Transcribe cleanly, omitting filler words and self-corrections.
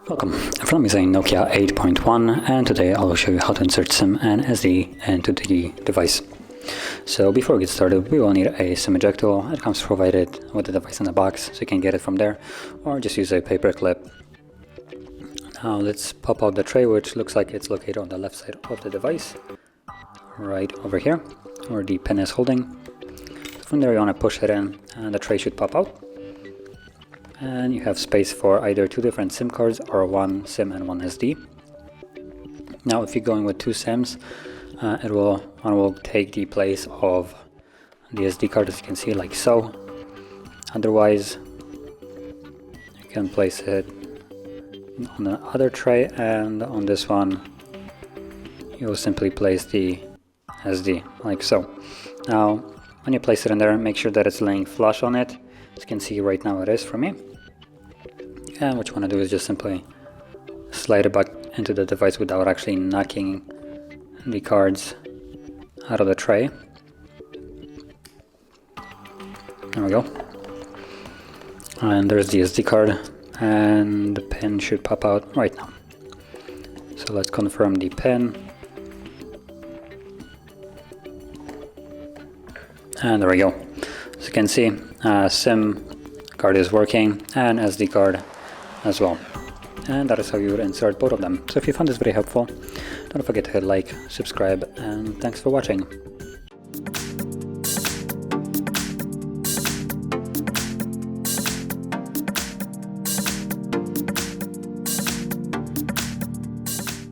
Welcome, I'm using NOKIA 8.1 and today I will show you how to insert SIM and SD into the device. So before we get started, we will need a SIM ejector. It comes provided with the device in the box, so you can get it from there or just use a paper clip. Now let's pop out the tray, which looks like it's located on the left side of the device, right over here where the pin is holding. From there you want to push it in and the tray should pop out. And you have space for either two different SIM cards or one SIM and one SD. Now if you're going with two SIMs, one will take the place of the SD card, as you can see, like so. Otherwise, you can place it on the other tray, and on this one you will simply place the SD, like so. Now when you place it in there, make sure that it's laying flush on it. As you can see right now it is for me. And what you want to do is just simply slide it back into the device without actually knocking the cards out of the tray. There we go. And there's the SD card, and the pin should pop out right now. So let's confirm the pin. And there we go. As you can see, SIM card is working and SD card as well. And that is how you would insert both of them. So if you found this video helpful, don't forget to hit like, subscribe, and thanks for watching.